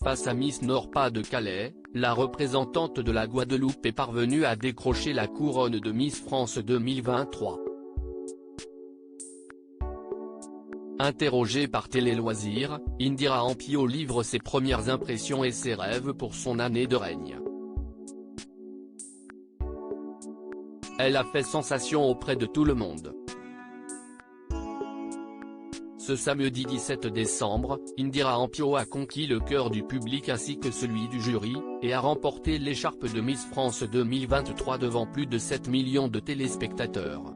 face à Miss Nord-Pas-de-Calais, la représentante de la Guadeloupe est parvenue à décrocher la couronne de Miss France 2023. Interrogée par Télé Loisirs, Indira Ampio livre ses premières impressions et ses rêves pour son année de règne. Elle a fait sensation auprès de tout le monde. Ce samedi 17 décembre, Indira Ampio a conquis le cœur du public ainsi que celui du jury, et a remporté l'écharpe de Miss France 2023 devant plus de 7 millions de téléspectateurs.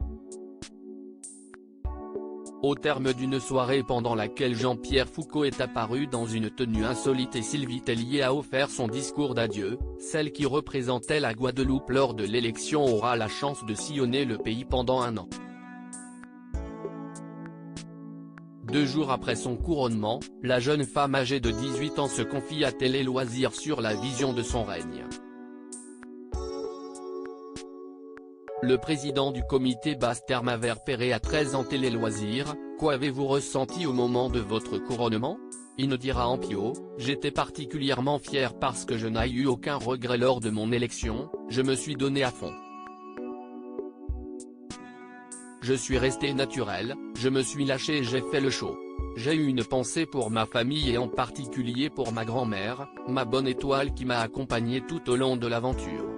Au terme d'une soirée pendant laquelle Jean-Pierre Foucault est apparu dans une tenue insolite et Sylvie Tellier a offert son discours d'adieu, celle qui représentait la Guadeloupe lors de l'élection aura la chance de sillonner le pays pendant un an. 2 jours après son couronnement, la jeune femme âgée de 18 ans se confie à Télé Loisirs sur la vision de son règne. Le président du comité basse-terre Maver Perret a 13 ans. Télé Loisirs, quoi avez-vous ressenti au moment de votre couronnement? Indira Ampio, j'étais particulièrement fier parce que je n'ai eu aucun regret lors de mon élection, je me suis donné à fond. Je suis resté naturel, je me suis lâché et j'ai fait le show. J'ai eu une pensée pour ma famille et en particulier pour ma grand-mère, ma bonne étoile qui m'a accompagné tout au long de l'aventure.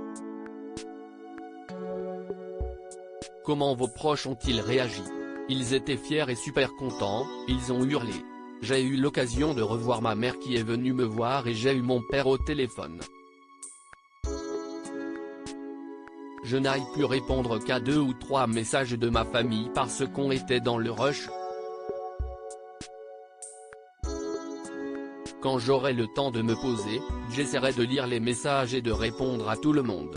Comment vos proches ont-ils réagi? Ils étaient fiers et super contents, ils ont hurlé. J'ai eu l'occasion de revoir ma mère qui est venue me voir et j'ai eu mon père au téléphone. Je n'ai pu répondre qu'à 2 ou 3 messages de ma famille parce qu'on était dans le rush. Quand j'aurai le temps de me poser, j'essaierai de lire les messages et de répondre à tout le monde.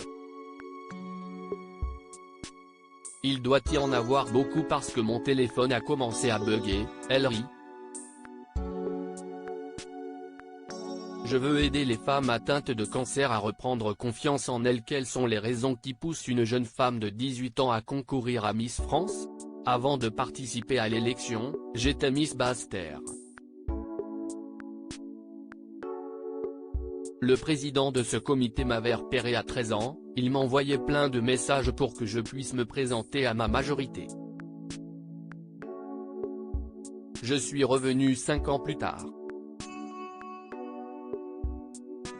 Il doit y en avoir beaucoup parce que mon téléphone a commencé à bugger, elle rit. Je veux aider les femmes atteintes de cancer à reprendre confiance en elles. Quelles sont les raisons qui poussent une jeune femme de 18 ans à concourir à Miss France? Avant de participer à l'élection, j'étais Miss Basse-Terre. Le président de ce comité Maver Perret a 13 ans, il m'envoyait plein de messages pour que je puisse me présenter à ma majorité. Je suis revenu 5 ans plus tard.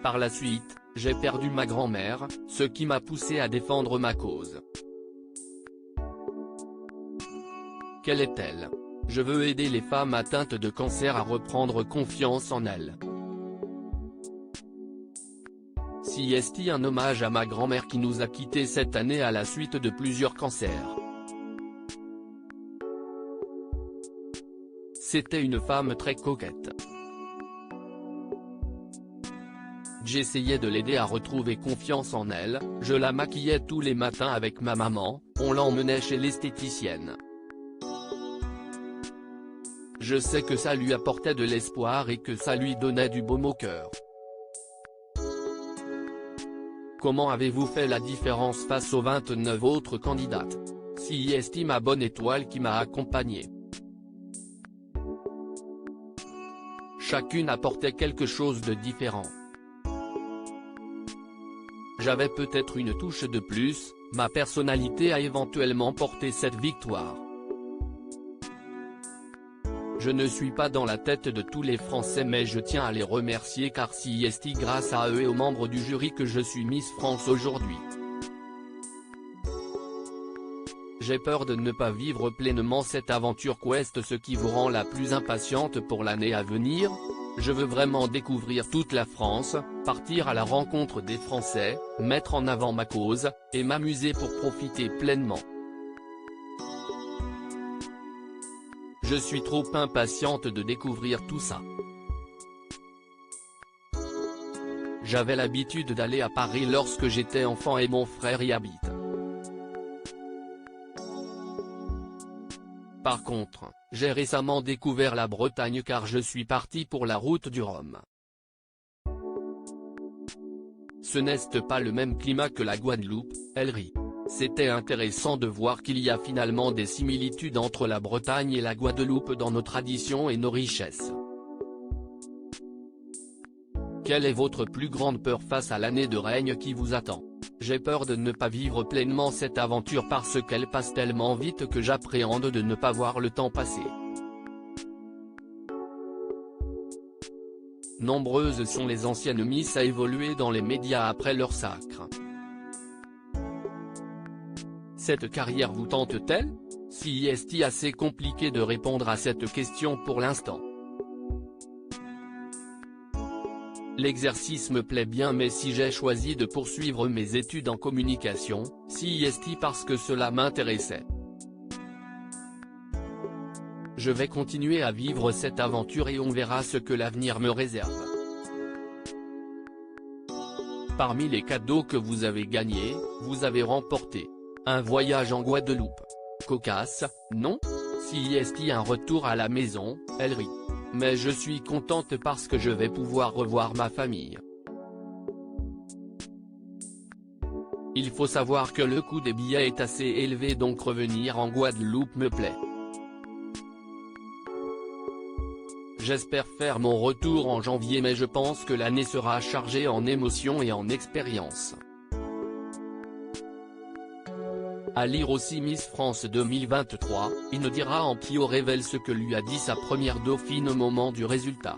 Par la suite, j'ai perdu ma grand-mère, ce qui m'a poussé à défendre ma cause. Quelle est-elle? Je veux aider les femmes atteintes de cancer à reprendre confiance en elles. C'est un hommage à ma grand-mère qui nous a quittés cette année à la suite de plusieurs cancers. C'était une femme très coquette. J'essayais de l'aider à retrouver confiance en elle, je la maquillais tous les matins avec ma maman, on l'emmenait chez l'esthéticienne. Je sais que ça lui apportait de l'espoir et que ça lui donnait du baume au cœur. Comment avez-vous fait la différence face aux 29 autres candidates? C'est ma bonne étoile qui m'a accompagné. Chacune apportait quelque chose de différent. J'avais peut-être une touche de plus, ma personnalité a éventuellement porté cette victoire. Je ne suis pas dans la tête de tous les Français mais je tiens à les remercier car c'est grâce à eux et aux membres du jury que je suis Miss France aujourd'hui. J'ai peur de ne pas vivre pleinement cette aventure qu'est ce qui vous rend la plus impatiente pour l'année à venir? Je veux vraiment découvrir toute la France, partir à la rencontre des Français, mettre en avant ma cause, et m'amuser pour profiter pleinement. Je suis trop impatiente de découvrir tout ça. J'avais l'habitude d'aller à Paris lorsque j'étais enfant et mon frère y habite. Par contre, j'ai récemment découvert la Bretagne car je suis parti pour la route du Rhum. Ce n'est pas le même climat que la Guadeloupe, elle rit. C'était intéressant de voir qu'il y a finalement des similitudes entre la Bretagne et la Guadeloupe dans nos traditions et nos richesses. Quelle est votre plus grande peur face à l'année de règne qui vous attend? J'ai peur de ne pas vivre pleinement cette aventure parce qu'elle passe tellement vite que j'appréhende de ne pas voir le temps passer. Nombreuses sont les anciennes Miss à évoluer dans les médias après leur sacre. Cette carrière vous tente-t-elle? Si est-il assez compliqué de répondre à cette question pour l'instant. L'exercice me plaît bien, mais si j'ai choisi de poursuivre mes études en communication, si est-il parce que cela m'intéressait. Je vais continuer à vivre cette aventure et on verra ce que l'avenir me réserve. Parmi les cadeaux que vous avez gagnés, vous avez remporté un voyage en Guadeloupe. Cocasse, non? Si est-il un retour à la maison, elle rit. Mais je suis contente parce que je vais pouvoir revoir ma famille. Il faut savoir que le coût des billets est assez élevé, donc revenir en Guadeloupe me plaît. J'espère faire mon retour en janvier, mais je pense que l'année sera chargée en émotions et en expériences. À lire aussi Miss France 2023, Indira Ampio révèle ce que lui a dit sa première dauphine au moment du résultat.